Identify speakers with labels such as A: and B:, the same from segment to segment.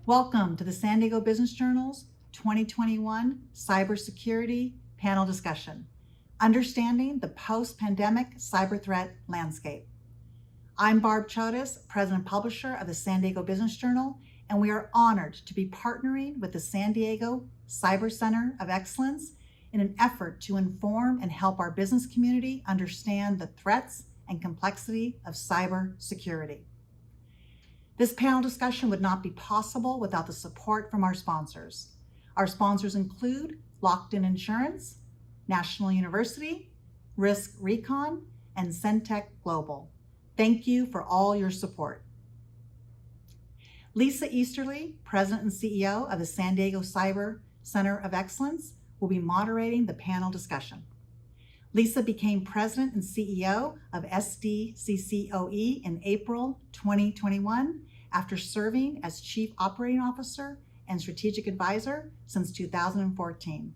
A: Welcome to the San Diego Business Journal's 2021 Cybersecurity Panel Discussion, Understanding the Post-Pandemic Cyber Threat Landscape. I'm Barb Chodas, President and Publisher of the San Diego Business Journal, and we are honored to be partnering with the San Diego Cyber Center of Excellence in an effort to inform and help our business community understand the threats and complexity of cybersecurity. This panel discussion would not be possible without the support from our sponsors. Our sponsors include Lockton Insurance, National University, Riskrecon, and Sentek Global. Thank you for all your support. Lisa Easterly, President and CEO of the San Diego Cyber Center of Excellence, will be moderating the panel discussion. Lisa became President and CEO of SDCCOE in April 2021 after serving as Chief Operating Officer and Strategic Advisor since 2014.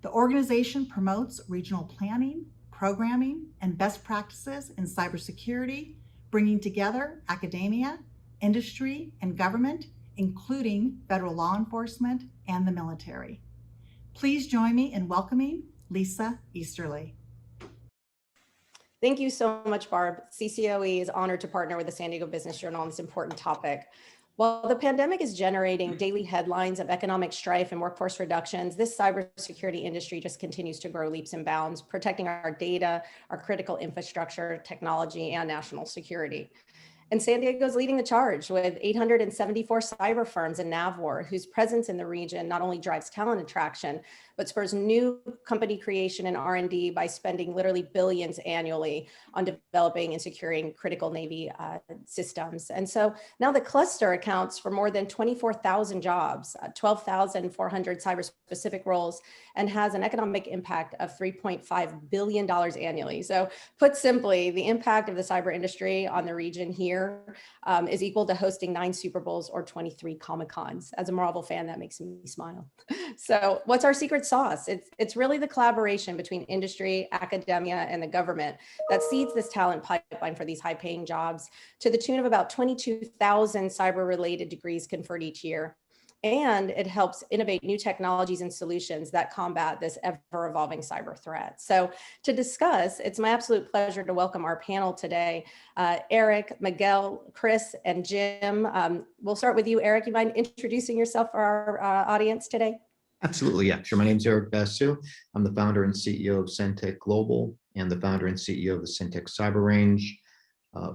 A: The organization promotes regional planning, programming, and best practices in cybersecurity, bringing together academia, industry, and government, including federal law enforcement and the military. Please join me in welcoming Lisa Easterly.
B: Thank you so much, Barb. CCOE is honored to partner with the San Diego Business Journal on this important topic. While the pandemic is generating daily headlines of economic strife and workforce reductions, this cybersecurity industry just continues to grow leaps and bounds, protecting our data, our critical infrastructure, technology, and national security. And San Diego is leading the charge with 874 cyber firms in NAVWAR, whose presence in the region not only drives talent attraction, but spurs new company creation and R&D by spending literally billions annually on developing and securing critical Navy systems. And so now the cluster accounts for more than 24,000 jobs, 12,400 cyber-specific roles, and has an economic impact of $3.5 billion annually. So put simply, the impact of the cyber industry on the region here is equal to hosting 9 Super Bowls or 23 Comic-Cons. As a Marvel fan, that makes me smile. So what's our secret sauce? It's really the collaboration between industry, academia, and the government that seeds this talent pipeline for these high-paying jobs to the tune of about 22,000 cyber-related degrees conferred each year. And it helps innovate new technologies and solutions that combat this ever-evolving cyber threat. So to discuss, it's my absolute pleasure to welcome our panel today, Eric, Miguel, Chris, and Jim. We'll start with you, Eric. You mind introducing yourself for our audience today?
C: Absolutely, yeah, sure. My name is Eric Basu. I'm the founder and CEO of Sentek Global and the founder and CEO of the Sentek Cyber Range.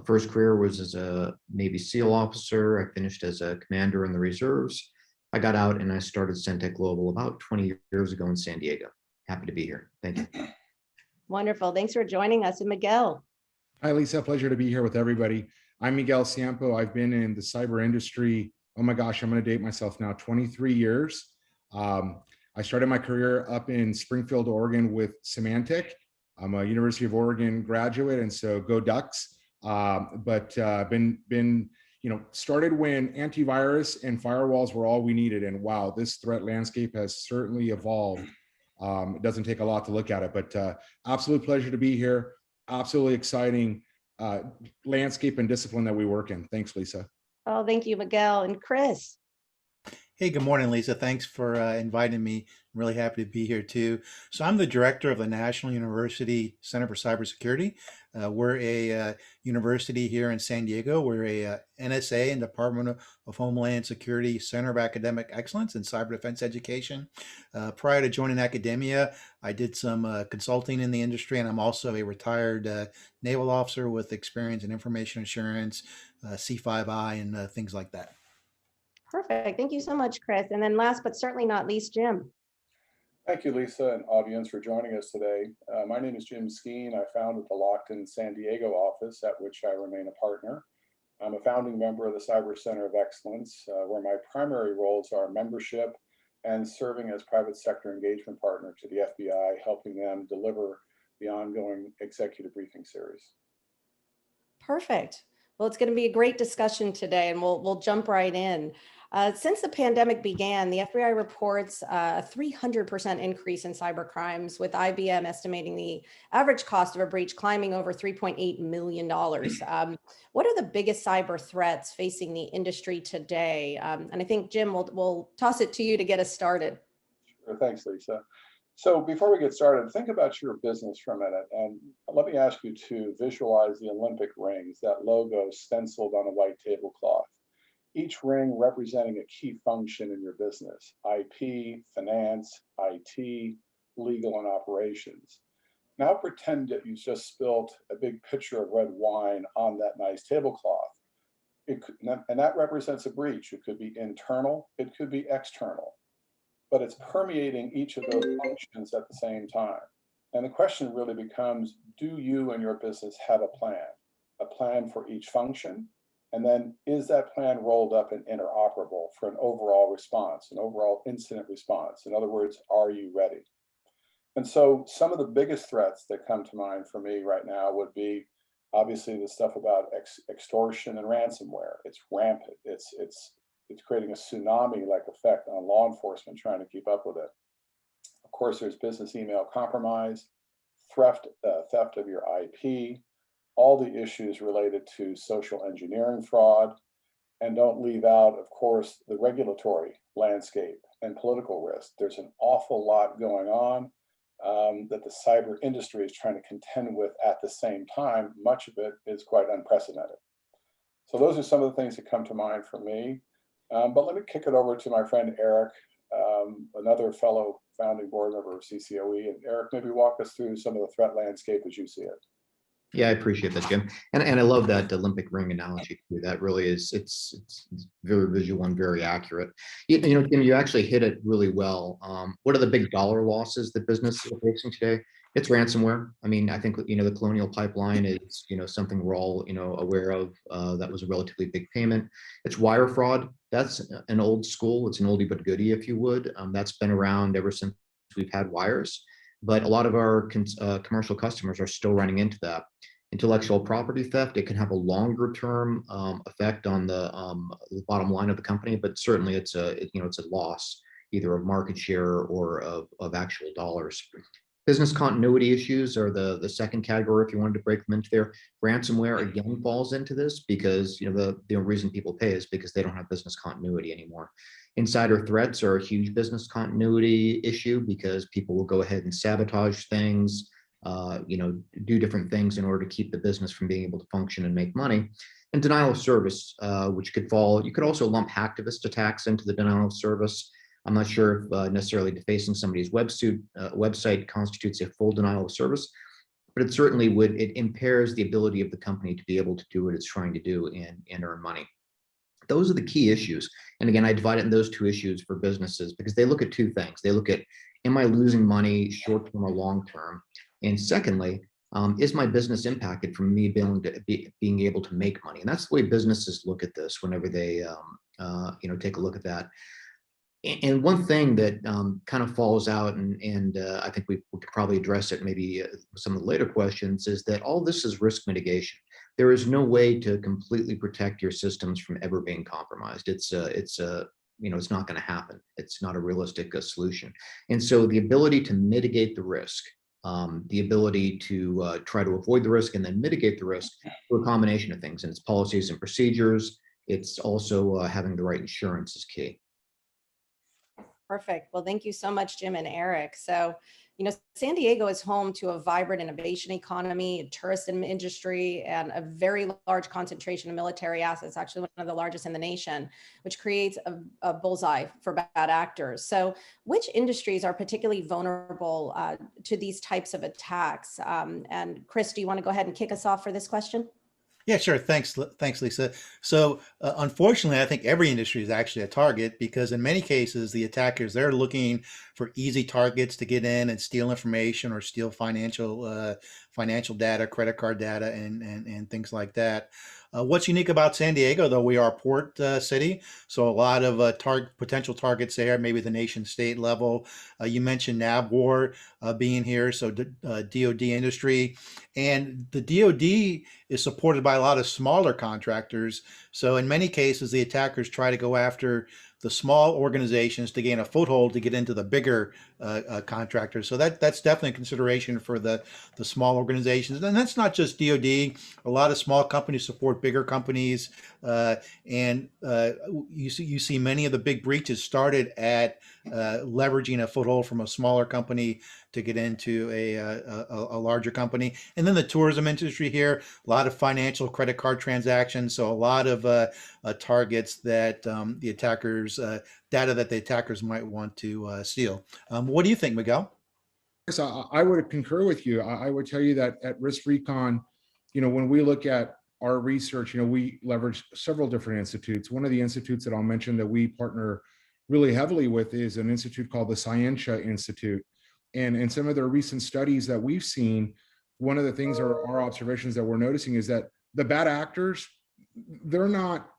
C: First career was as a Navy SEAL officer. I finished as a commander in the reserves. I got out and I started Sentek Global about 20 years ago in San Diego. Happy to be here. Thank you.
B: Wonderful. Thanks for joining us. And Miguel.
D: Hi, Lisa. Pleasure to be here with everybody. I'm Miguel Sampo. I've been in the cyber industry, oh my gosh, I'm going to date myself now, 23 years. I started my career up in Springfield, Oregon with Symantec. I'm a University of Oregon graduate, and so go Ducks. But been started when antivirus and firewalls were all we needed. And wow, this threat landscape has certainly evolved. It doesn't take a lot to look at it, but absolute pleasure to be here. Absolutely exciting landscape and discipline that we work in. Thanks, Lisa.
B: Oh, thank you, Miguel. And Chris.
E: Hey, good morning, Lisa. Thanks for inviting me. I'm really happy to be here too. So I'm the director of the National University Center for Cybersecurity. We're a university here in San Diego. We're a NSA and Department of Homeland Security Center of Academic Excellence in Cyber Defense Education. Prior to joining academia, I did some consulting in the industry, and I'm also a retired naval officer with experience in information assurance, C5I, and things like that.
B: Perfect. Thank you so much, Chris. And then last but certainly not least, Jim.
F: Thank you, Lisa, and audience for joining us today. My name is Jim Skeen. I founded the Lockton San Diego office, at which I remain a partner. I'm a founding member of the Cyber Center of Excellence, where my primary roles are membership and serving as private sector engagement partner to the FBI, helping them deliver the ongoing executive briefing series.
B: Perfect. Well, it's going to be a great discussion today, and we'll jump right in. Since the pandemic began, the FBI reports a 300% increase in cyber crimes, with IBM estimating the average cost of a breach climbing over $3.8 million. What are the biggest cyber threats facing the industry today? And I think, Jim, we'll toss it to you to get us started.
F: Sure, thanks, Lisa. So before we get started, think about your business for a minute, and let me ask you to visualize the Olympic rings, that logo stenciled on a white tablecloth. Each ring representing a key function in your business: IP, finance, IT, legal, and operations. Now pretend that you just spilled a big pitcher of red wine on that nice tablecloth. And that represents a breach. It could be internal, it could be external, but it's permeating each of those functions at the same time. And the question really becomes, do you and your business have a plan for each function? And then is that plan rolled up and interoperable for an overall response, an overall incident response? In other words, are you ready? And so some of the biggest threats that come to mind for me right now would be obviously the stuff about extortion and ransomware. It's rampant. It's creating a tsunami-like effect on law enforcement trying to keep up with it. Of course, there's business email compromise, theft of your IP, all the issues related to social engineering fraud, and don't leave out, of course, the regulatory landscape and political risk. There's an awful lot going on that the cyber industry is trying to contend with at the same time. Much of it is quite unprecedented. So those are some of the things that come to mind for me. But let me kick it over to my friend Eric, another fellow founding board member of CCOE. And Eric, maybe walk us through some of the threat landscape as you see it.
C: Yeah, I appreciate that, Jim. And I love that Olympic ring analogy too. That really is, it's very visual and very accurate. You know, Jim, you actually hit it really well. What are the big dollar losses that businesses are facing today? It's ransomware. I mean, I think, the Colonial Pipeline is, something we're all, aware of. That was a relatively big payment. It's wire fraud. That's an old school. It's an oldie but goodie, if you would. That's been around ever since we've had wires. But a lot of our commercial customers are still running into that. Intellectual property theft, it can have a longer term effect on the bottom line of the company, but certainly it's a loss either of market share or of actual dollars. Business continuity issues are the second category if you wanted to break them into there. Ransomware again falls into this because the reason people pay is because they don't have business continuity anymore. Insider threats are a huge business continuity issue because people will go ahead and sabotage things, do different things in order to keep the business from being able to function and make money. And denial of service, which could fall. You could also lump hacktivist attacks into the denial of service. I'm not sure if necessarily defacing somebody's website constitutes a full denial of service, but it certainly would. It impairs the ability of the company to be able to do what it's trying to do and earn money. Those are the key issues. And again, I divide it in those two issues for businesses because they look at two things. They look at, am I losing money short-term or long-term? And secondly, is my business impacted from me being able to make money? And that's the way businesses look at this whenever they take a look at that. And one thing that kind of falls out, and I think we could probably address it maybe some of the later questions, is that all this is risk mitigation. There is no way to completely protect your systems from ever being compromised. It's not going to happen. It's not a realistic solution. And so the ability to mitigate the risk, the ability to try to avoid the risk and then mitigate the risk through a combination of things. And it's policies and procedures. It's also having the right insurance is key.
B: Perfect. Well, thank you so much, Jim and Eric. So, San Diego is home to a vibrant innovation economy, a tourism industry, and a very large concentration of military assets, actually one of the largest in the nation, which creates a bullseye for bad actors. So which industries are particularly vulnerable to these types of attacks? And Chris, do you want to go ahead and kick us off for this question?
E: Yeah, sure. Thanks, Lisa. So unfortunately, I think every industry is actually a target because in many cases, the attackers, they're looking for easy targets to get in and steal information or steal financial data, credit card data, and things like that. What's unique about San Diego, though, we are a port city, so a lot of potential targets there, maybe the nation state level. You mentioned NAVWAR being here, so DoD industry. And the DoD is supported by a lot of smaller contractors. So in many cases, the attackers try to go after the small organizations to gain a foothold to get into the bigger contractors. So that's definitely a consideration for the small organizations. And that's not just DoD. A lot of small companies support bigger companies, and you see many of the big breaches started at leveraging a foothold from a smaller company to get into a larger company. And then the tourism industry here, a lot of financial credit card transactions. So a lot of targets that the attackers, data that the attackers might want to steal. What do you think, Miguel?
D: So I would concur with you. I would tell you that at Riskrecon, when we look at our research, we leverage several different institutes. One of the institutes that I'll mention that we partner really heavily with is an institute called the Scientia Institute. And in some of their recent studies that we've seen, one of the things or our observations that we're noticing is that the bad actors, they're not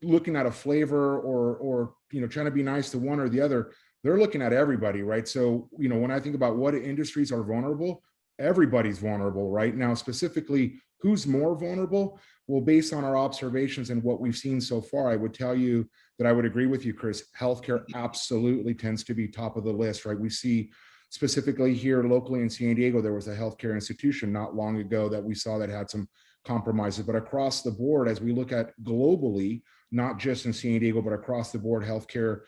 D: looking at a flavor or trying to be nice to one or the other. They're looking at everybody, right? So, when I think about what industries are vulnerable, everybody's vulnerable right now. Specifically, who's more vulnerable? Well, based on our observations and what we've seen so far, I would tell you that I would agree with you, Chris. Healthcare absolutely tends to be top of the list, right? We see specifically here locally in San Diego, there was a healthcare institution not long ago that we saw that had some compromises, but across the board, as we look at globally, not just in San Diego, but across the board, healthcare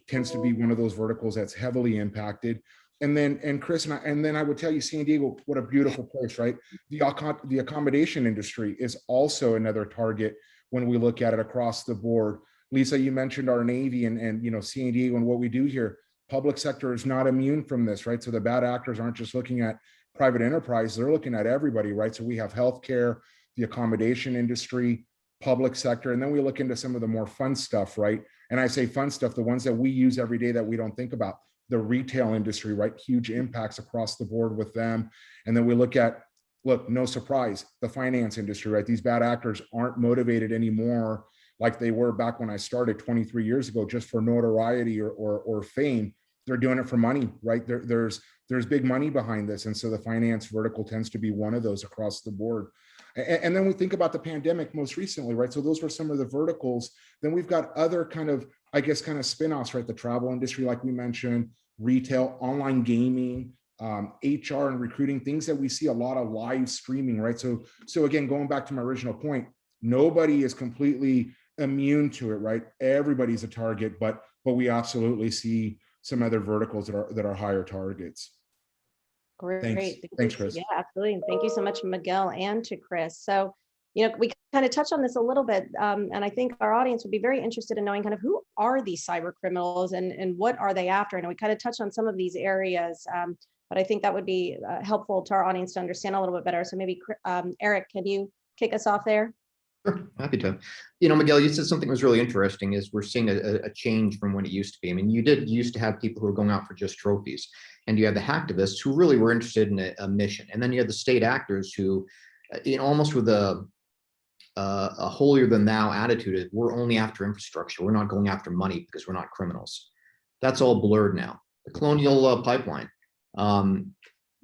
D: tends to be one of those verticals that's heavily impacted. And Chris, and then I would tell you, San Diego, what a beautiful place, right? The accommodation industry is also another target when we look at it across the board. Lisa, you mentioned our Navy and San Diego and what we do here. Public sector is not immune from this, right? So the bad actors aren't just looking at private enterprise, they're looking at everybody, right? So we have healthcare, the accommodation industry, public sector, and then we look into some of the more fun stuff, right? And I say fun stuff, the ones that we use every day that we don't think about. The retail industry, right? Huge impacts across the board with them. And then we look, no surprise, the finance industry, right? These bad actors aren't motivated anymore like they were back when I started 23 years ago, just for notoriety or fame. They're doing it for money, right? There's big money behind this. And so the finance vertical tends to be one of those across the board. And then we think about the pandemic most recently, right? So those were some of the verticals. Then we've got other kind of spin-offs, right? The travel industry, like we mentioned, retail, online gaming, HR and recruiting, things that we see a lot of live streaming, right? So again, going back to my original point, nobody is completely immune to it, right? Everybody's a target, but we absolutely see some other verticals that are higher targets.
B: Great.
D: Thanks, Chris.
B: Yeah, absolutely. And thank you so much, Miguel, and to Chris. So, we kind of touched on this a little bit, and I think our audience would be very interested in knowing kind of who are these cyber criminals and what are they after? And we kind of touched on some of these areas, but I think that would be helpful to our audience to understand a little bit better. So maybe, Eric, can you kick us off there?
C: Sure, happy to. Miguel, you said something that was really interesting is we're seeing a change from when it used to be. I mean, you used to have people who were going out for just trophies, and you had the hacktivists who really were interested in a mission. And then you had the state actors who, almost with a holier than thou attitude, we're only after infrastructure. We're not going after money because we're not criminals. That's all blurred now. The colonial pipeline.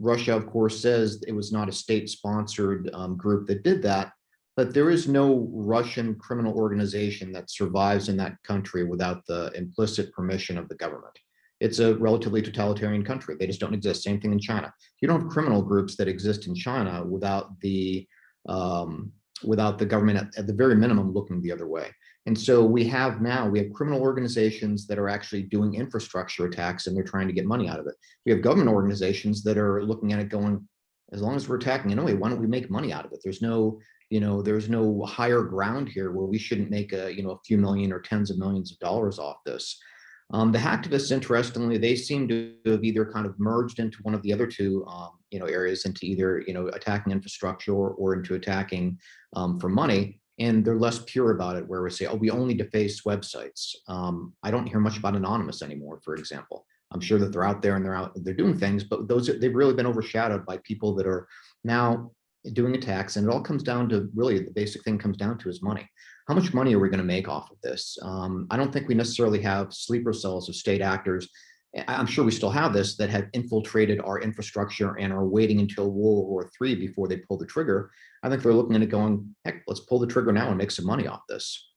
C: Russia, of course, says it was not a state-sponsored group that did that. But there is no Russian criminal organization that survives in that country without the implicit permission of the government. It's a relatively totalitarian country. They just don't exist. Same thing in China. You don't have criminal groups that exist in China without the government at the very minimum looking the other way. And so we have criminal organizations that are actually doing infrastructure attacks, and they're trying to get money out of it. We have government organizations that are looking at it going, as long as we're attacking anyway, why don't we make money out of it? There's no higher ground here where we shouldn't make a few million or tens of millions of dollars off this. The hacktivists, interestingly, they seem to have either kind of merged into one of the other two areas, into either attacking infrastructure or into attacking for money, and they're less pure about it, where we say, oh, we only deface websites. I don't hear much about Anonymous anymore, for example. I'm sure that they're out there and they're doing things, but they've really been overshadowed by people that are now doing attacks, and it all comes down to, really the basic thing comes down to is money. How much money are we going to make off of this? I don't think we necessarily have sleeper cells of state actors. I'm sure we still have this, that have infiltrated our infrastructure and are waiting until World War III before they pull the trigger. I think they're looking at it going, heck, let's pull the trigger now and make some money off this.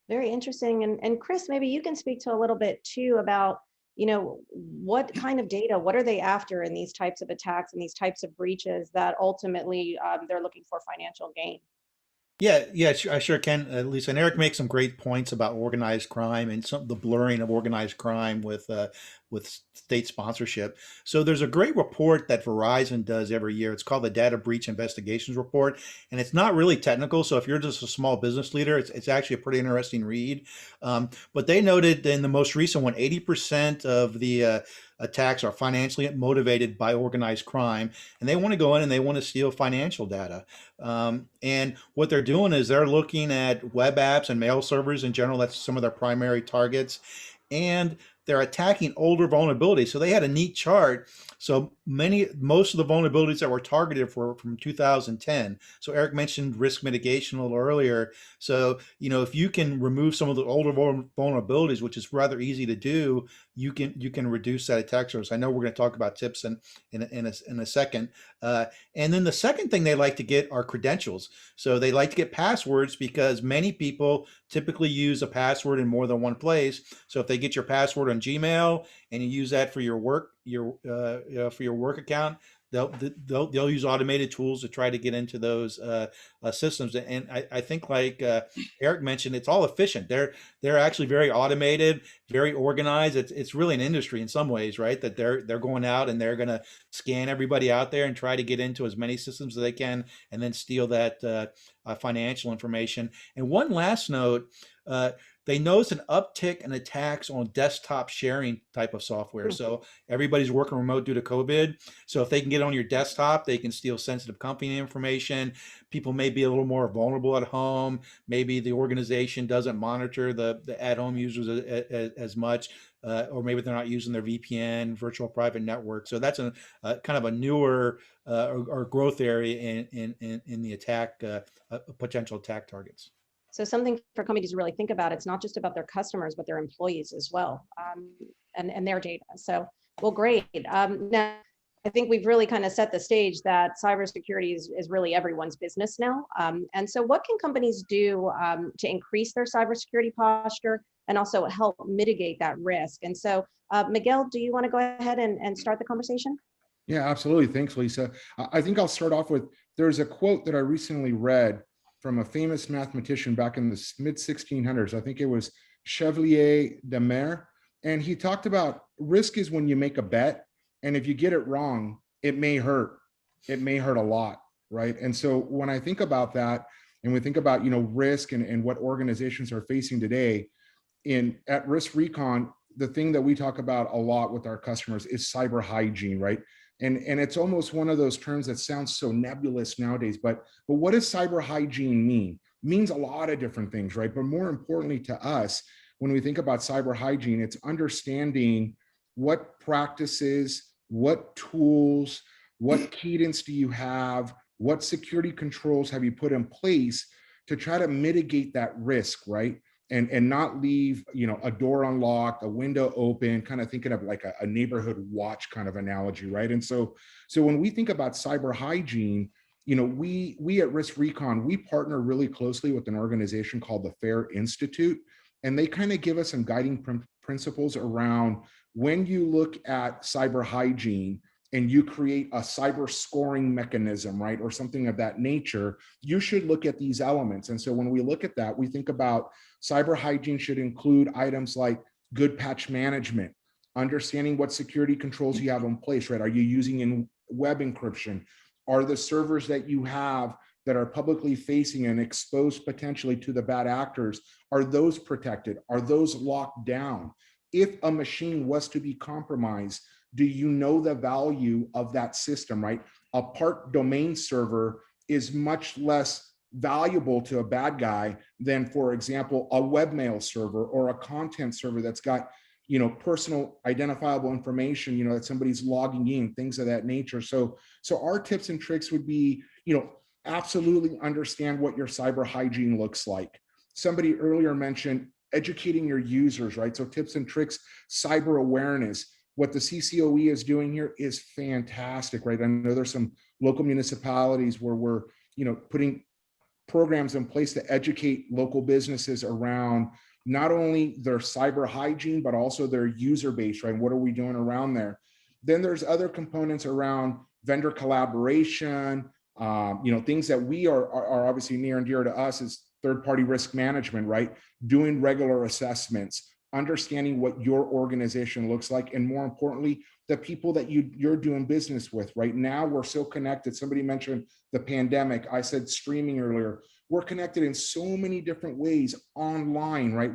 B: Very interesting. And Chris, maybe you can speak to a little bit too about, what kind of data, what are they after in these types of attacks and these types of breaches that ultimately they're looking for financial gain?
E: Yeah, I sure can, Lisa. And Eric makes some great points about organized crime and the blurring of organized crime with state sponsorship. So there's a great report that Verizon does every year. It's called the Data Breach Investigations Report, and it's not really technical. So if you're just a small business leader, it's actually a pretty interesting read. But they noted in the most recent one, 80% of the attacks are financially motivated by organized crime, and they want to go in and they want to steal financial data. And what they're doing is they're looking at web apps and mail servers in general. That's some of their primary targets. And they're attacking older vulnerabilities. So they had a neat chart. So most of the vulnerabilities that were targeted were from 2010. So Eric mentioned risk mitigation a little earlier. So, if you can remove some of the older vulnerabilities, which is rather easy to do, you can reduce that attack surface. I know we're going to talk about tips in a second. And then the second thing they like to get are credentials. So they like to get passwords because many people typically use a password in more than one place. So if they get your password on Gmail and you use that for your work, for your work account, they'll use automated tools to try to get into those systems. And I think, like Eric mentioned, it's all efficient. They're actually very automated, very organized. It's really an industry in some ways, right? That they're going out and they're going to scan everybody out there and try to get into as many systems as they can, and then steal that financial information. And one last note. They noticed an uptick in attacks on desktop sharing type of software. So everybody's working remote due to COVID. So if they can get on your desktop, they can steal sensitive company information. People may be a little more vulnerable at home. Maybe the organization doesn't monitor the at-home users as much, or maybe they're not using their VPN, virtual private network. So that's a kind of a newer or growth area in the attack, potential attack targets.
B: So something for companies to really think about. It's not just about their customers, but their employees as well, and their data. So, well, great. Now, I think we've really kind of set the stage that cybersecurity is really everyone's business now. And so what can companies do to increase their cybersecurity posture and also help mitigate that risk? And so, Miguel, do you want to go ahead and start the conversation?
D: Yeah, absolutely. Thanks, Lisa. I think I'll start off with, there's a quote that I recently read from a famous mathematician back in the mid 1600s. I think it was Chevalier de Mer. And he talked about risk is when you make a bet, and if you get it wrong, it may hurt. It may hurt a lot, right? And so when I think about that, and we think about, risk and what organizations are facing today, at Riskrecon, the thing that we talk about a lot with our customers is cyber hygiene, right? And it's almost one of those terms that sounds so nebulous nowadays, but what does cyber hygiene mean? It means a lot of different things, right? But more importantly to us, when we think about cyber hygiene, it's understanding what practices, what tools, what cadence do you have, what security controls have you put in place to try to mitigate that risk, right? And not leave, a door unlocked, a window open, kind of thinking of like a neighborhood watch kind of analogy, right? And so when we think about cyber hygiene, we at Riskrecon, we partner really closely with an organization called the FAIR Institute, and they kind of give us some guiding principles around when you look at cyber hygiene and you create a cyber scoring mechanism, right? Or something of that nature, you should look at these elements. And so when we look at that, we think about cyber hygiene should include items like good patch management, understanding what security controls you have in place, right? Are you using web encryption? Are the servers that you have that are publicly facing and exposed potentially to the bad actors, are those protected? Are those locked down? If a machine was to be compromised, do you know the value of that system, right? A part domain server is much less valuable to a bad guy than, for example, a webmail server or a content server that's got personal identifiable information, that somebody's logging in, things of that nature. So our tips and tricks would be, absolutely understand what your cyber hygiene looks like. Somebody earlier mentioned educating your users, right? So tips and tricks, cyber awareness. What the CCOE is doing here is fantastic, right? I know there's some local municipalities where we're, putting programs in place to educate local businesses around not only their cyber hygiene, but also their user base, right? What are we doing around there? Then there's other components around vendor collaboration, things that we are obviously near and dear to us is third-party risk management, right? Doing regular assessments, understanding what your organization looks like, and more importantly, the people that you're doing business with. Right now, we're so connected. Somebody mentioned the pandemic. I said streaming earlier. We're connected in so many different ways online, right?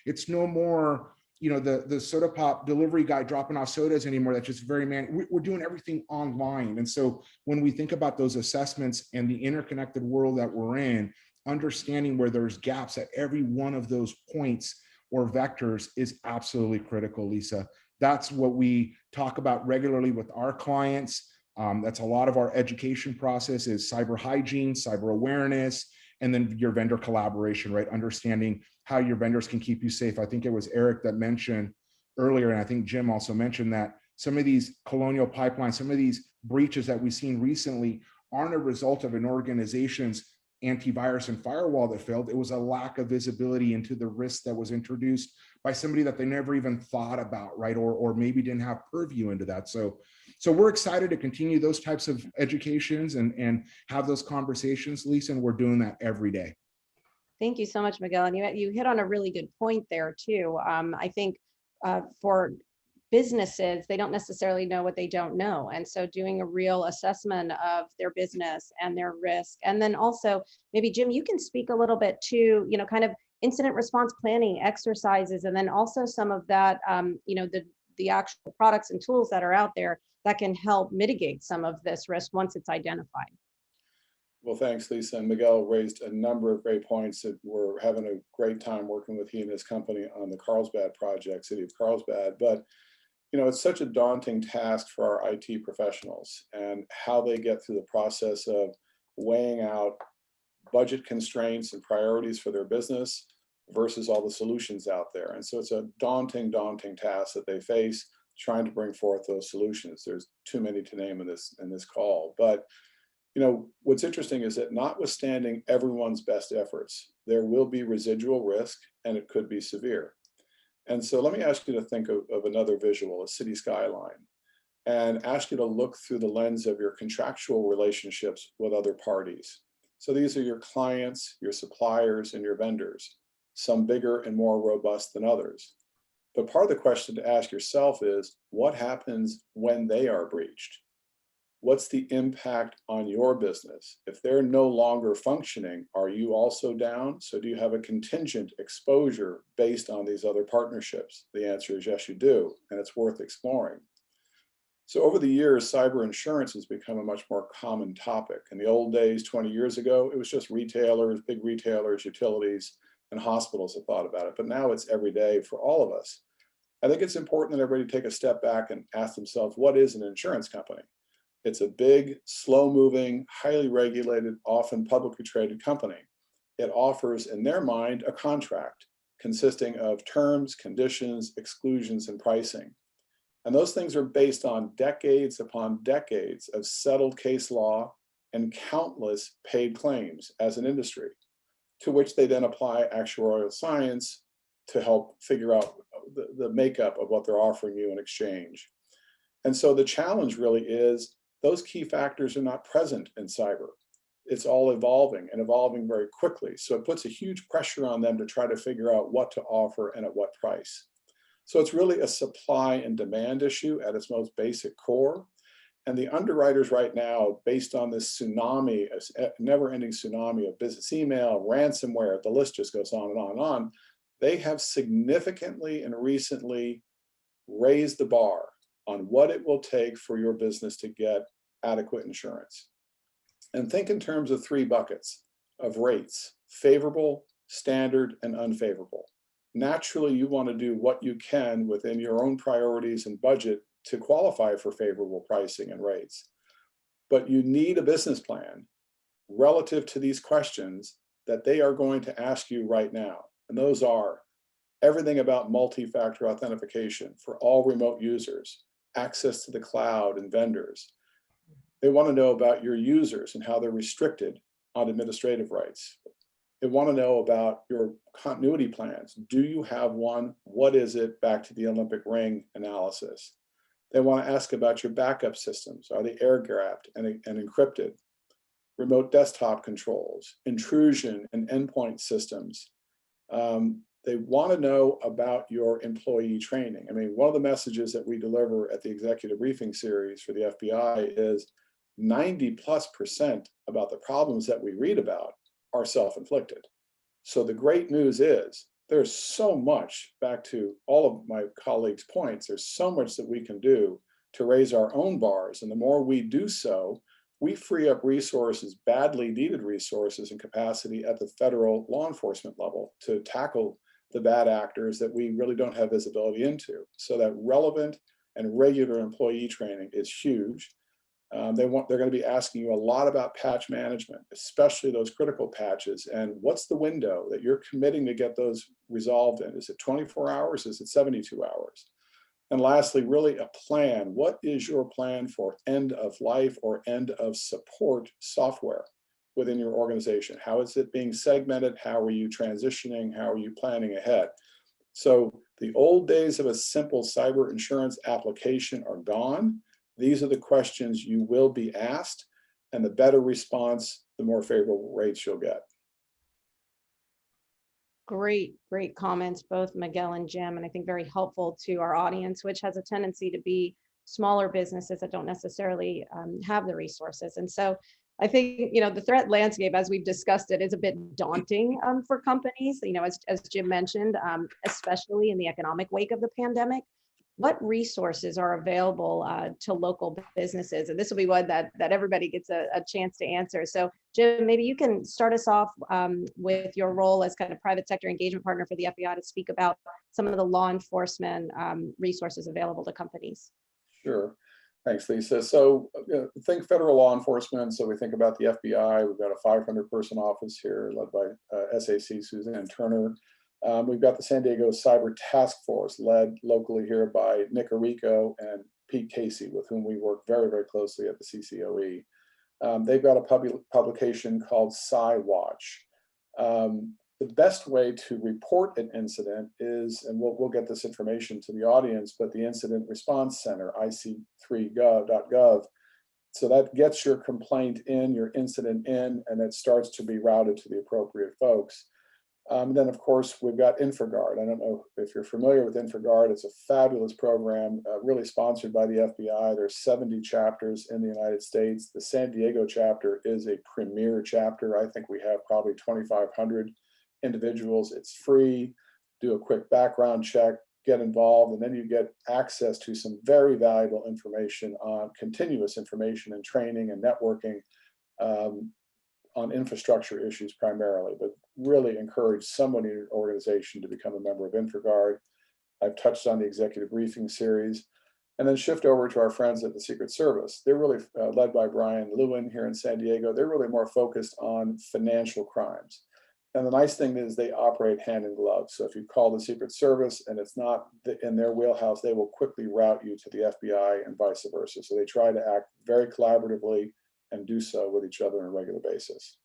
D: It's no more, the soda pop delivery guy dropping off sodas anymore. That's just we're doing everything online. And so when we think about those assessments and the interconnected world that we're in, understanding where there's gaps at every one of those points or vectors is absolutely critical, Lisa. That's what we talk about regularly with our clients. That's a lot of our education process is cyber hygiene, cyber awareness, and then your vendor collaboration, right? Understanding how your vendors can keep you safe. I think it was Eric that mentioned earlier, and I think Jim also mentioned that some of these colonial pipelines, some of these breaches that we've seen recently aren't a result of an organization's antivirus and firewall that failed. It was a lack of visibility into the risk that was introduced by somebody that they never even thought about, right? Or maybe didn't have purview into that. So we're excited to continue those types of educations and have those conversations, Lisa, and we're doing that every day.
B: Thank you so much, Miguel. And you hit on a really good point there too. I think for businesses, they don't necessarily know what they don't know. And so doing a real assessment of their business and their risk. And then also, maybe Jim, you can speak a little bit to, kind of incident response planning exercises, and then also some of that, the actual products and tools that are out there that can help mitigate some of this risk once it's identified.
F: Well, thanks, Lisa. And Miguel raised a number of great points that we're having a great time working with he and his company on the Carlsbad project, City of Carlsbad. But it's such a daunting task for our IT professionals and how they get through the process of weighing out budget constraints and priorities for their business versus all the solutions out there. And so it's a daunting task that they face trying to bring forth those solutions. There's too many to name in this call. But what's interesting is that notwithstanding everyone's best efforts, there will be residual risk and it could be severe. And so let me ask you to think of another visual, a city skyline, and ask you to look through the lens of your contractual relationships with other parties. So these are your clients, your suppliers, and your vendors, some bigger and more robust than others. But part of the question to ask yourself is, what happens when they are breached? What's the impact on your business? If they're no longer functioning, are you also down? So do you have a contingent exposure based on these other partnerships? The answer is yes, you do, and it's worth exploring. So over the years, cyber insurance has become a much more common topic. In the old days, 20 years ago, it was just retailers, big retailers, utilities, and hospitals that thought about it. But now it's every day for all of us. I think it's important that everybody take a step back and ask themselves, what is an insurance company? It's a big, slow-moving, highly regulated, often publicly traded company. It offers, in their mind, a contract consisting of terms, conditions, exclusions, and pricing. And those things are based on decades upon decades of settled case law and countless paid claims as an industry, to which they then apply actuarial science to help figure out the makeup of what they're offering you in exchange. And so the challenge really is those key factors are not present in cyber. It's all evolving and evolving very quickly. So it puts a huge pressure on them to try to figure out what to offer and at what price. So it's really a supply and demand issue at its most basic core. And the underwriters right now, based on this tsunami, a never-ending tsunami of business email, ransomware, the list just goes on and on and on, they have significantly and recently raised the bar on what it will take for your business to get adequate insurance. And think in terms of three buckets of rates: favorable, standard, and unfavorable. naturally you want to do what you can within your own priorities and budget to qualify for favorable pricing and rates. But you need a business plan relative to these questions that they are going to ask you right now. And those are everything about multi-factor authentication for all remote users, access to the cloud and vendors. They want to know about your users and how they're restricted on administrative rights. They want to know about your continuity plans. Do you have one? What is it? Back to the Olympic ring analysis. They want to ask about your backup systems. Are they air-gapped and encrypted? Remote desktop controls, intrusion and endpoint systems. They want to know about your employee training. I mean, one of the messages that we deliver at the executive briefing series for the FBI is 90+% about the problems that we read about are self-inflicted. So the great news is there's so much, back to all of my colleagues' points, there's so much that we can do to raise our own bars. And the more we do so, we free up resources, badly needed resources and capacity at the federal law enforcement level to tackle the bad actors that we really don't have visibility into. So that relevant and regular employee training is huge. They're going to be asking you a lot about patch management, especially those critical patches. And what's the window that you're committing to get those resolved in? Is it 24 hours? Is it 72 hours? And lastly, really a plan. What is your plan for end of life or end of support software within your organization? How is it being segmented? How are you transitioning? How are you planning ahead? So the old days of a simple cyber insurance application are gone. These are the questions you will be asked, and the better response, the more favorable rates you'll get.
B: Great comments, both Miguel and Jim, and I think very helpful to our audience, which has a tendency to be smaller businesses that don't necessarily have the resources. And so I think, the threat landscape, as we've discussed it, is a bit daunting for companies, as Jim mentioned, especially in the economic wake of the pandemic. What resources are available to local businesses? And this will be one that everybody gets a chance to answer. So Jim, maybe you can start us off with your role as kind of private sector engagement partner for the FBI to speak about some of the law enforcement resources available to companies. Sure.
F: Thanks, Lisa. So think federal law enforcement. So we think about the FBI. We've got a 500-person office here led by SAC Suzanne Turner. We've got the San Diego Cyber Task Force led locally here by Nick Arrico and Pete Casey, with whom we work very, very closely at the CCOE. They've got a publication called CyWatch. The best way to report an incident is, and we'll get this information to the audience, but the Incident Response Center, ic3.gov. So that gets your complaint in, your incident in, and it starts to be routed to the appropriate folks. Then, of course, we've got InfraGard. I don't know if you're familiar with InfraGard. It's a fabulous program, really sponsored by the FBI. There's 70 chapters in the United States. The San Diego chapter is a premier chapter. I think we have probably 2,500 individuals. It's free. Do a quick background check, get involved, and then you get access to some very valuable information on continuous information and training and networking on infrastructure issues primarily, but really encourage someone in your organization to become a member of InfraGard. I've touched on the executive briefing series, and then shift over to our friends at the Secret Service. They're really led by Brian Lewin here in San Diego. They're really more focused on financial crimes. And the nice thing is they operate hand in glove. So if you call the Secret Service and it's not in their wheelhouse, they will quickly route you to the FBI and vice versa. So they try to act very collaboratively and do so with each other on a regular basis.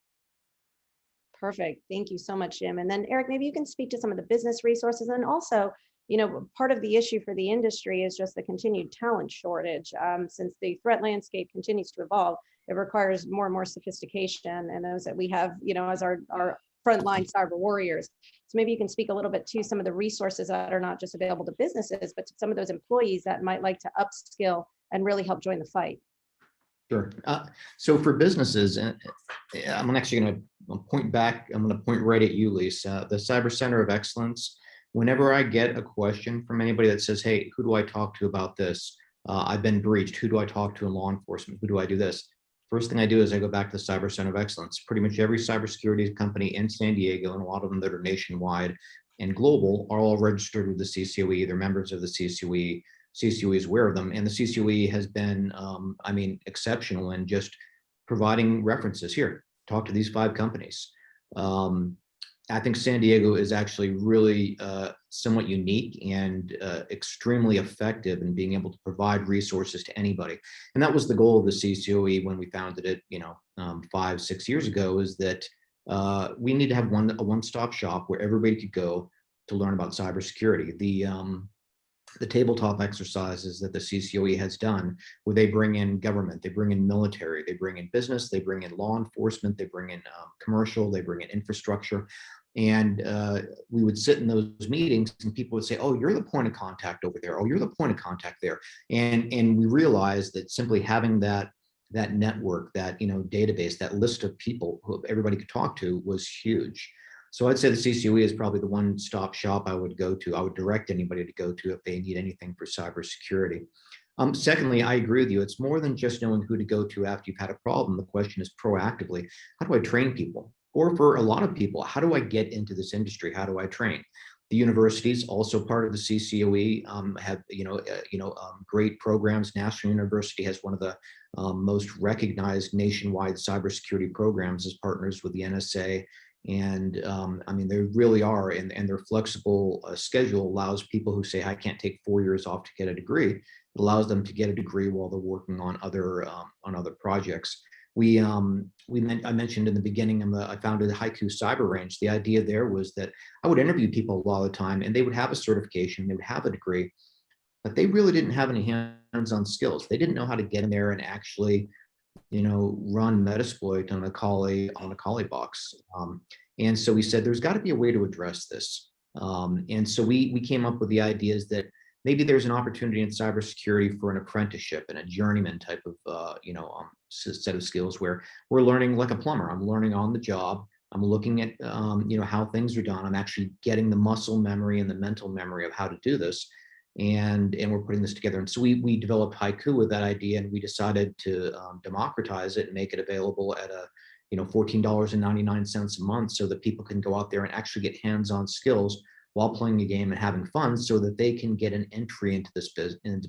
B: Perfect. Thank you so much, Jim. And then Eric, maybe you can speak to some of the business resources. And also, part of the issue for the industry is just the continued talent shortage. Since the threat landscape continues to evolve, it requires more and more sophistication, and those that we have, as our frontline cyber warriors. So maybe you can speak a little bit to some of the resources that are not just available to businesses, but to some of those employees that might like to upskill and really help join the fight.
C: Sure. So for businesses, and I'm actually going to point back, I'm going to point right at you, Lisa, the Cyber Center of Excellence. Whenever I get a question from anybody that says, hey, who do I talk to about this? I've been breached. Who do I talk to in law enforcement? Who do I do this? First thing I do is I go back to the Cyber Center of Excellence. Pretty much every cybersecurity company in San Diego, and a lot of them that are nationwide, and global are all registered with the CCOE. They're members of the CCOE. CCOE is aware of them, and the CCOE has been, I mean, exceptional in just providing references. Here, talk to these 5 companies. I think San Diego is actually really somewhat unique and extremely effective in being able to provide resources to anybody. And that was the goal of the CCOE when we founded it, 5-6 years ago, is that we need to have a one-stop shop where everybody could go to learn about cybersecurity. The tabletop exercises that the CCOE has done, where they bring in government, they bring in military, they bring in business, they bring in law enforcement, they bring in commercial, they bring in infrastructure. And we would sit in those meetings and people would say, oh, you're the point of contact over there. Oh, you're the point of contact there. And we realized that simply having that network, that database, that list of people who everybody could talk to was huge. So I'd say the CCOE is probably the one-stop shop I would go to. I would direct anybody to go to if they need anything for cybersecurity. Secondly, I agree with you. It's more than just knowing who to go to after you've had a problem. The question is proactively, how do I train people? Or for a lot of people, how do I get into this industry? How do I train? The universities, also part of the CCOE, have great programs. National University has one of the most recognized nationwide cybersecurity programs as partners with the NSA. And I mean, they really are, and their flexible schedule allows people who say, I can't take 4 years off to get a degree. It allows them to get a degree while they're working on other projects. I mentioned in the beginning, I founded the Haiku Cyber Range. The idea there was that I would interview people a lot of the time, and they would have a certification, they would have a degree, but they really didn't have any hands-on skills. They didn't know how to get in there and actually run Metasploit on a Kali box. And so we said, there's got to be a way to address this. And so we came up with the ideas that maybe there's an opportunity in cybersecurity for an apprenticeship and a journeyman type of, set of skills where we're learning like a plumber. I'm learning on the job. I'm looking at, how things are done. I'm actually getting the muscle memory and the mental memory of how to do this. And we're putting this together. And so we developed Haiku with that idea, and we decided to democratize it and make it available at a $14.99 a month, so that people can go out there and actually get hands-on skills while playing a game and having fun, so that they can get an entry into this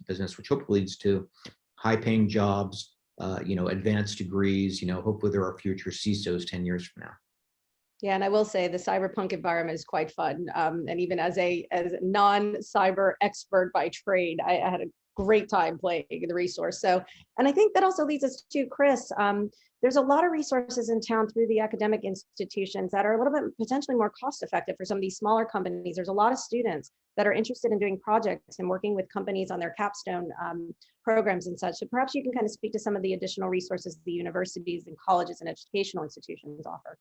C: business, which hopefully leads to high-paying jobs, advanced degrees. Hopefully there are future CISOs 10 years from now.
B: Yeah, and I will say the cyberpunk environment is quite fun. And even as a non-cyber expert by trade, I had a great time playing the resource. So, and I think that also leads us to Chris. There's a lot of resources in town through the academic institutions that are a little bit potentially more cost effective for some of these smaller companies. There's a lot of students that are interested in doing projects and working with companies on their capstone programs and such. So perhaps you can kind of speak to some of the additional resources the universities and colleges and educational institutions offer.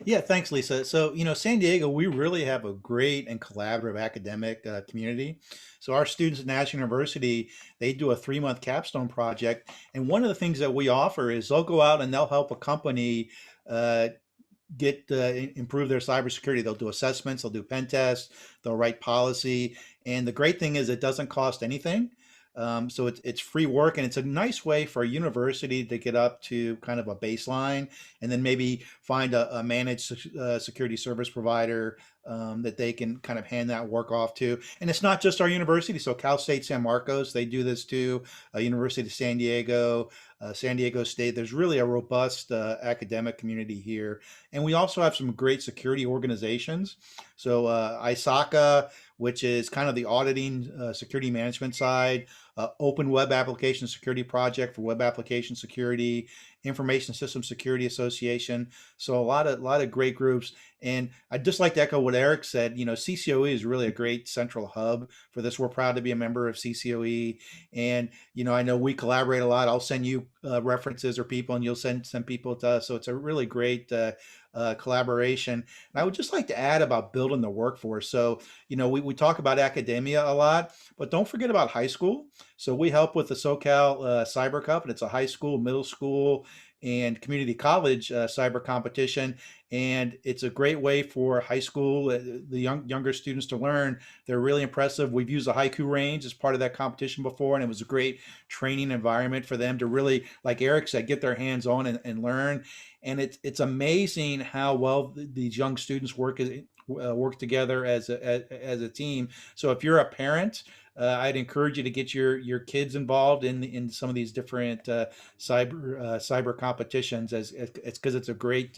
E: Yeah, thanks, Lisa. So, San Diego, we really have a great and collaborative academic community. So our students at National University, they do a 3-month capstone project. And one of the things that we offer is they'll go out and they'll help a company improve their cybersecurity. They'll do assessments, they'll do pen tests, they'll write policy. And the great thing is it doesn't cost anything. So it's free work, and it's a nice way for a university to get up to kind of a baseline, and then maybe find a managed security service provider that they can kind of hand that work off to. And it's not just our university. So Cal State San Marcos, they do this too. University of San Diego, San Diego State. There's really a robust academic community here. And we also have some great security organizations. So ISACA, which is kind of the auditing security management side, Open Web Application Security Project for web application security, Information System Security Association. So a lot of great groups. And I'd just like to echo what Eric said. CCOE is really a great central hub for this. We're proud to be a member of CCOE. And, I know we collaborate a lot. I'll send you references or people, and you'll send people to us. So it's a really great collaboration. And I would just like to add about building the workforce. So, we talk about academia a lot, but don't forget about high school. So we help with the SoCal Cyber Cup, and it's a high school, middle school, and community college cyber competition. And it's a great way for high school, the younger students to learn. They're really impressive. We've used the Haiku range as part of that competition before, and it was a great training environment for them to really, like Eric said, get their hands on and learn. And it's amazing how well these young students work work together as a team. So if you're a parent, I'd encourage you to get your kids involved in some of these different cyber competitions, as it's because it's a great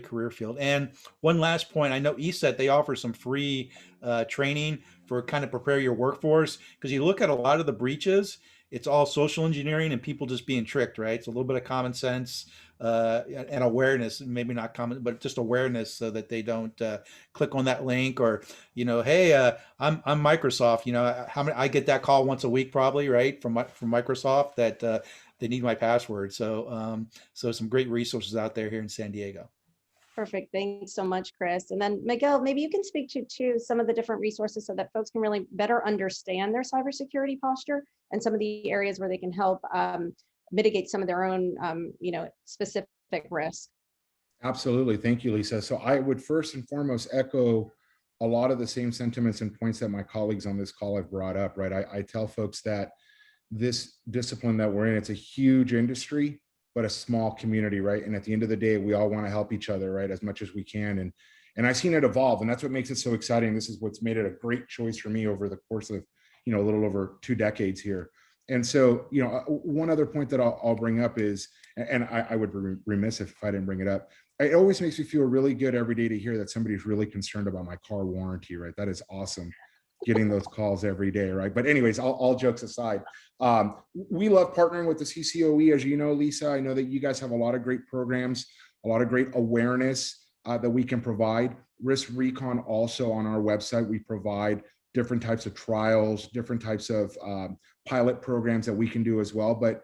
E: career field. And one last point, I know ESET, they offer some free training for kind of prepare your workforce, because you look at a lot of the breaches, it's all social engineering and people just being tricked, right? It's a little bit of common sense and awareness, maybe not common, but just awareness, so that they don't click on that link, or, hey, I'm Microsoft, how many, I get that call once a week probably, right, from Microsoft, that they need my password. So so some great resources out there here in San Diego.
B: Perfect. Thanks so much, Chris. And then Miguel, maybe you can speak to some of the different resources so that folks can really better understand their cybersecurity posture and some of the areas where they can help mitigate some of their own, specific risks.
D: Absolutely. Thank you, Lisa. So I would first and foremost echo a lot of the same sentiments and points that my colleagues on this call have brought up, right? I tell folks that this discipline that we're in, it's a huge industry, but a small community, right? And at the end of the day, we all want to help each other, right, as much as we can. And I've seen it evolve, and that's what makes it so exciting. This is what's made it a great choice for me over the course of, a little over 2 decades here. And so, one other point that I'll bring up is, and I would be remiss if I didn't bring it up, it always makes me feel really good every day to hear that somebody's really concerned about my car warranty, right? That is awesome, getting those calls every day, right? But anyways, all jokes aside, we love partnering with the CCOE, as you know, Lisa. I know that you guys have a lot of great programs, a lot of great awareness that we can provide. Riskrecon also, on our website, we provide different types of trials, different types of pilot programs that we can do as well. But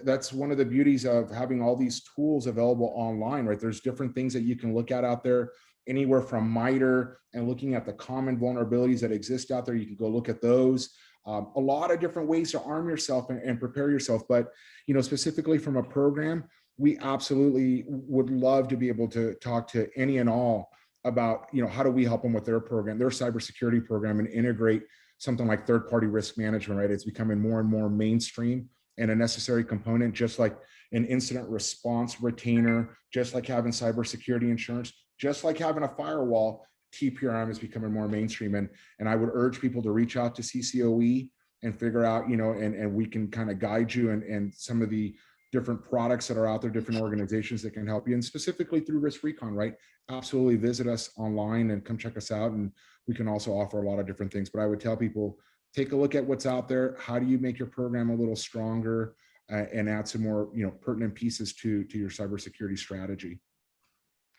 D: that's one of the beauties of having all these tools available online, right? There's different things that you can look at out there, anywhere from MITRE and looking at the common vulnerabilities that exist out there. You can go look at those. A lot of different ways to arm yourself and prepare yourself. But, specifically from a program, we absolutely would love to be able to talk to any and all about, how do we help them with their program, their cybersecurity program, and integrate something like third-party risk management, right? It's becoming more and more mainstream and a necessary component, just like an incident response retainer, just like having cybersecurity insurance, just like having a firewall. TPRM is becoming more mainstream. And I would urge people to reach out to CCOE and figure out, and we can kind of guide you and some of the different products that are out there, different organizations that can help you, and specifically through Riskrecon, right? Absolutely visit us online and come check us out. And we can also offer a lot of different things. But I would tell people, take a look at what's out there. How do you make your program a little stronger and add some more, pertinent pieces to your cybersecurity strategy?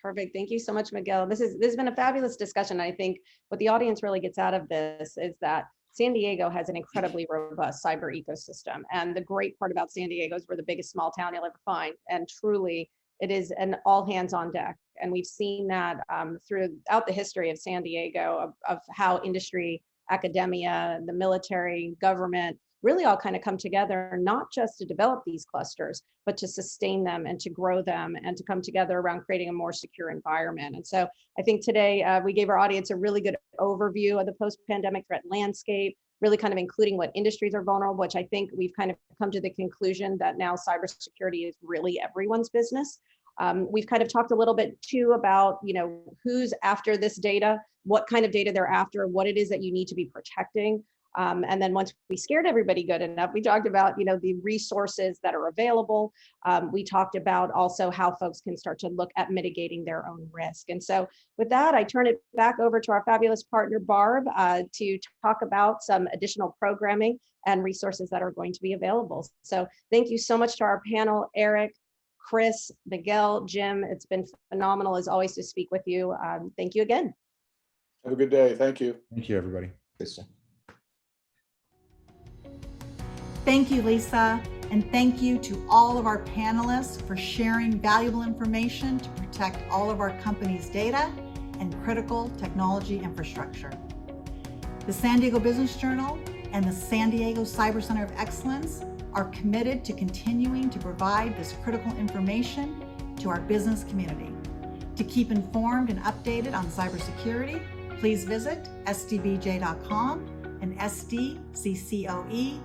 B: Perfect. Thank you so much, Miguel. This has been a fabulous discussion. I think what the audience really gets out of this is that San Diego has an incredibly robust cyber ecosystem. And the great part about San Diego is we're the biggest small town you'll ever find. And truly, it is an all hands on deck. And we've seen that throughout the history of San Diego, of how industry, academia, the military, government, really all kind of come together, not just to develop these clusters, but to sustain them and to grow them and to come together around creating a more secure environment. And so I think today we gave our audience a really good overview of the post-pandemic threat landscape, really kind of including what industries are vulnerable, which I think we've kind of come to the conclusion that now cybersecurity is really everyone's business. We've kind of talked a little bit too about, who's after this data, what kind of data they're after, what it is that you need to be protecting. And then once we scared everybody good enough, we talked about, the resources that are available. We talked about also how folks can start to look at mitigating their own risk. And so with that, I turn it back over to our fabulous partner, Barb, to talk about some additional programming and resources that are going to be available. So thank you so much to our panel, Eric, Chris, Miguel, Jim. It's been phenomenal as always to speak with you. Thank you again.
F: Have a good day. Thank you.
D: Thank you, everybody.
A: Thank you, Lisa, and thank you to all of our panelists for sharing valuable information to protect all of our company's data and critical technology infrastructure. The San Diego Business Journal and the San Diego Cyber Center of Excellence are committed to continuing to provide this critical information to our business community. To keep informed and updated on cybersecurity, please visit sdbj.com and sdccoe.org.